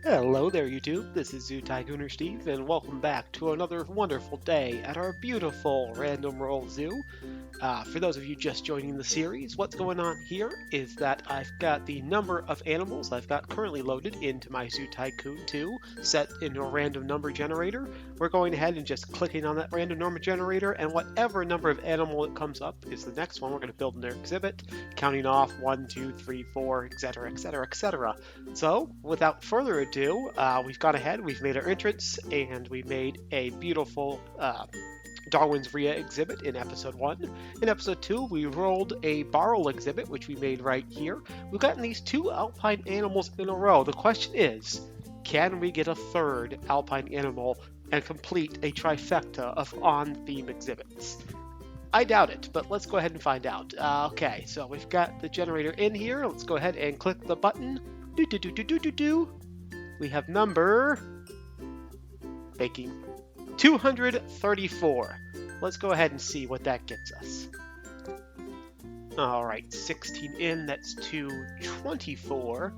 Hello there, YouTube. This is Tycooners Steve, and welcome back to another wonderful day at our beautiful Random Roll Zoo. For those of you just joining the series, what's going on here is that I've got the number of animals I've got currently loaded into my Zoo Tycoon 2 set into a random number generator. We're going ahead and just clicking on that random number generator, and whatever number of animal that comes up is the next one we're going to build in their exhibit, counting off 1, 2, 3, 4, etc., etc., etc. So, without further ado, we've gone ahead, we've made our entrance, and we made a beautiful Darwin's Rhea exhibit in episode 1. In episode 2, we rolled a Barrel exhibit, which we made right here. We've gotten these 2 alpine animals in a row. The question is, can we get a third alpine animal and complete a trifecta of on-theme exhibits? I doubt it, but let's go ahead and find out. Okay, so we've got the generator in here. Let's go ahead and click the button. We have number making 234. Let's go ahead and see what that gets us. All right, 16 in, that's 224.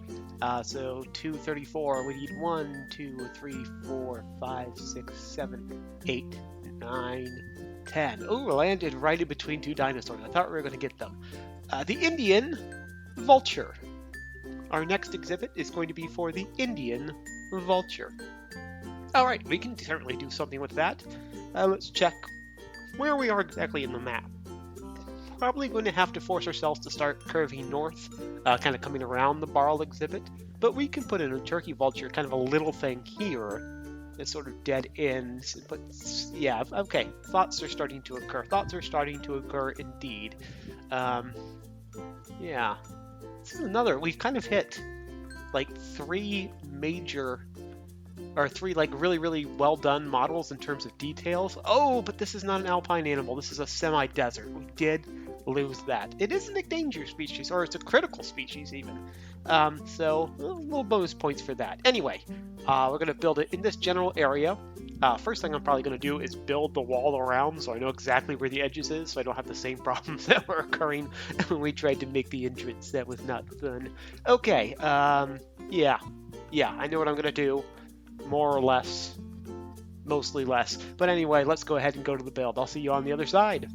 So 234, we need 1, 2, 3, 4, 5, 6, 7, 8, 9, 10. Oh, landed right in between 2 dinosaurs. I thought we were going to get them. The Indian Vulture. Our next exhibit is going to be for the Indian Vulture. All right, we can certainly do something with that. Let's check where we are exactly in the map. Probably going to have to force ourselves to start curving north, kind of coming around the Barrel exhibit. But we can put in a turkey vulture, kind of a little thing here. That's sort of dead ends. But yeah, okay, thoughts are starting to occur. Thoughts are starting to occur indeed. Yeah. This is another, we've kind of hit like 3 major, or 3 like really well done models in terms of details. Oh, but this is not an alpine animal. This is a semi-desert. We did lose that. It is an endangered species, or it's a critical species even. So little bonus points for that. Anyway, we're going to build it in this general area. First thing I'm probably going to do is build the wall around so I know exactly where the edges is, so I don't have the same problems that were occurring when we tried to make the entrance. That was not fun. Okay, yeah, I know what I'm going to do. More or less, mostly less. But anyway, let's go ahead and go to the build. I'll see you on the other side.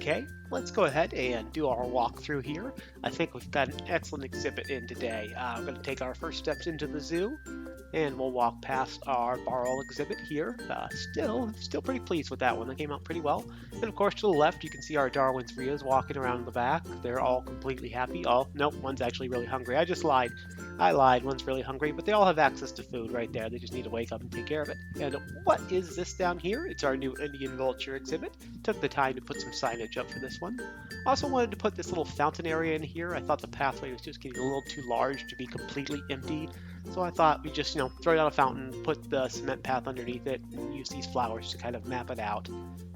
Okay, let's go ahead and do our walkthrough here. I think we've got an excellent exhibit in today. I'm going to take our first steps into the zoo, and we'll walk past our Barrel exhibit here. Still pretty pleased with that one. That came out pretty well. And of course, to the left, you can see our Darwin's Rias walking around in the back. They're all completely happy. Oh, nope, one's actually really hungry. I just lied. I lied. One's really hungry, but they all have access to food right there. They just need to wake up and take care of it. And what is this down here? It's our new Indian Vulture exhibit. Took the time to put some signage up for this one. Also wanted to put this little fountain area in here. I thought the pathway was just getting a little too large to be completely empty. So I thought we'd just, throw down a fountain, put the cement path underneath it, and use these flowers to kind of map it out.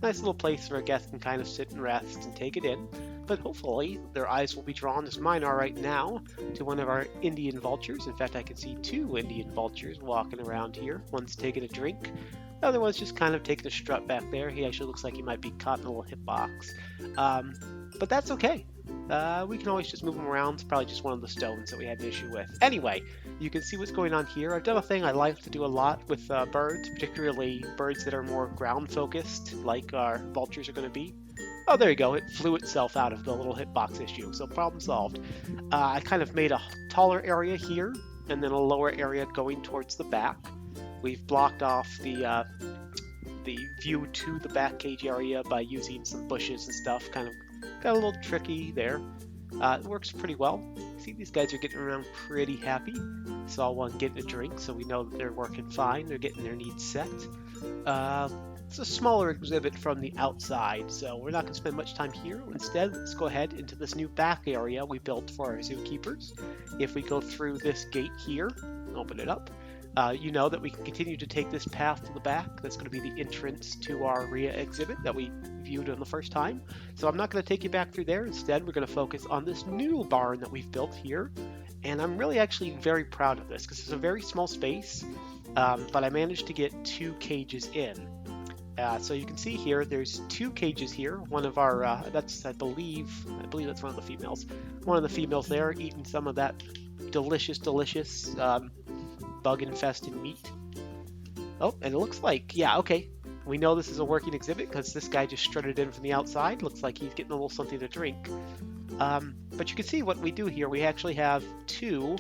Nice little place where a guest can kind of sit and rest and take it in. But hopefully their eyes will be drawn, as mine are right now, to one of our Indian vultures. In fact, I can see two Indian vultures walking around here. One's taking a drink. The other one's just kind of taking a strut back there. He actually looks like he might be caught in a little hitbox. But that's okay. We can always just move them around. It's probably just one of the stones that we had an issue with. Anyway, you can see what's going on here. I've done a thing I like to do a lot with birds, particularly birds that are more ground focused, like our vultures are going to be. Oh, there you go. It flew itself out of the little hitbox issue, so problem solved. I kind of made a taller area here, and then a lower area going towards the back. We've blocked off the view to the back cage area by using some bushes and stuff. Kind of got a little tricky there. It works pretty well. See, these guys are getting around pretty happy. Saw one getting a drink, so we know that they're working fine. They're getting their needs set. It's a smaller exhibit from the outside, so we're not going to spend much time here. Instead, let's go ahead into this new back area we built for our zookeepers. If we go through this gate here, open it up, you know that we can continue to take this path to the back. That's going to be the entrance to our RIA exhibit that we viewed on the first time. So I'm not going to take you back through there. Instead, we're going to focus on this new barn that we've built here. And I'm really actually very proud of this because it's a very small space, but I managed to get 2 cages in. So you can see here, there's 2 cages here. One of our, I believe that's one of the females. One of the females there eating some of that delicious bug-infested meat. Oh, and it looks like, yeah, okay. We know this is a working exhibit because this guy just strutted in from the outside. Looks like he's getting a little something to drink. But you can see what we do here. We actually have 2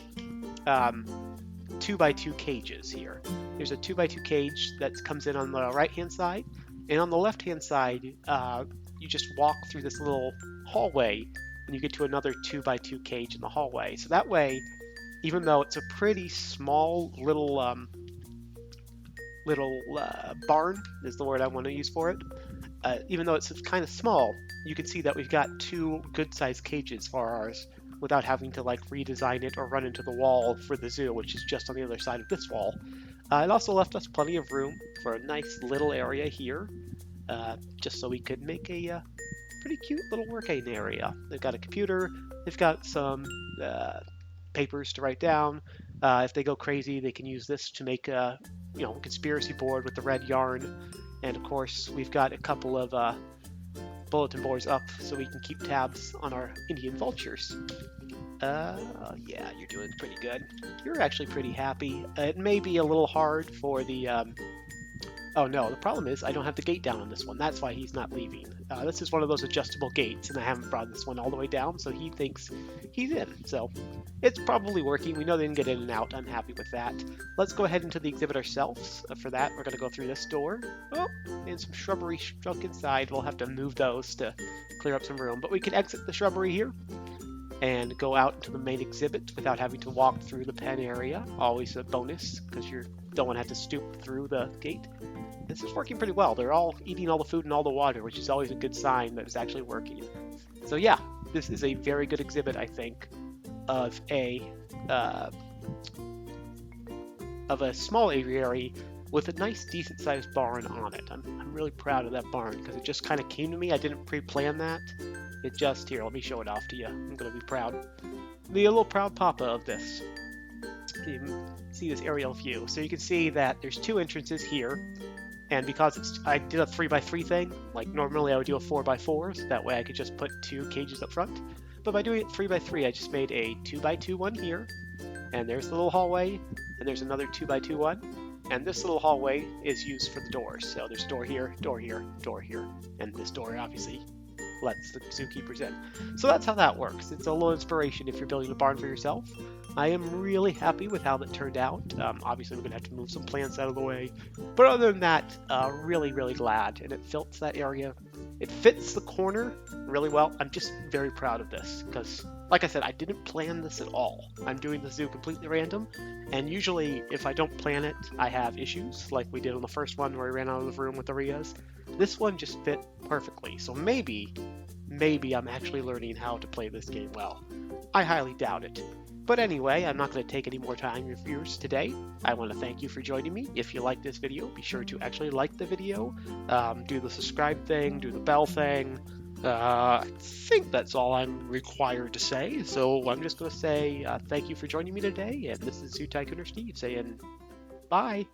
2x2 cages here. There's a 2x2 cage that comes in on the right-hand side, and on the left-hand side, you just walk through this little hallway, and you get to another 2x2 cage in the hallway. So that way, even though it's a pretty small little barn is the word I want to use for it, even though it's kind of small, you can see that we've got 2 good-sized cages for ours without having to redesign it or run into the wall for the zoo, which is just on the other side of this wall. It also left us plenty of room for a nice little area here, just so we could make a pretty cute little working area. They've got a computer, they've got some papers to write down. If they go crazy, they can use this to make a conspiracy board with the red yarn. And of course, we've got a couple of bulletin boards up so we can keep tabs on our Indian vultures. Yeah, you're doing pretty good. You're actually pretty happy. It may be a little hard for the oh no, the problem is I don't have the gate down on this one. That's why he's not leaving. This is one of those adjustable gates, and I haven't brought this one all the way down, so he thinks he's in. So it's probably working. We know they didn't get in and out. I'm happy with that. Let's go ahead into the exhibit ourselves. For that, we're going to go through this door. Oh, and some shrubbery stuck inside. We'll have to move those to clear up some room. But we can exit the shrubbery here and go out into the main exhibit without having to walk through the pen area. Always a bonus, because you don't want to have to stoop through the gate. This is working pretty well. They're all eating all the food and all the water, which is always a good sign that it's actually working. So yeah, this is a very good exhibit, I think, of a small aviary with a nice, decent-sized barn on it. I'm really proud of that barn because it just kind of came to me. I didn't pre-plan that. It just, here, let me show it off to you. I'm going to be proud. Be a little proud papa of this. You can see this aerial view. So you can see that there's 2 entrances here. And because I did a 3x3 thing, like normally I would do a 4x4, so that way I could just put 2 cages up front. But by doing it 3x3, I just made a 2x2 one here. And there's the little hallway, and there's another 2x2 one. And this little hallway is used for the doors. So there's door here, door here, door here, and this door, obviously. lets the zookeepers in. So that's how that works. It's a little inspiration if you're building a barn for yourself. I am really happy with how that turned out. Obviously, we're going to have to move some plants out of the way. But other than that, really, really glad. And it fits that area. It fits the corner really well. I'm just very proud of this because, like I said, I didn't plan this at all. I'm doing the zoo completely random. And usually, if I don't plan it, I have issues like we did on the first one where I ran out of the room with the Rias. This one just fit perfectly. So maybe I'm actually learning how to play this game well. I highly doubt it. But anyway, I'm not going to take any more time of yours today. I want to thank you for joining me. If you like this video, be sure to actually like the video, do the subscribe thing, do the bell thing. I think that's all I'm required to say. So I'm just going to say thank you for joining me today. And this is Zoo Tycooner Steve saying bye.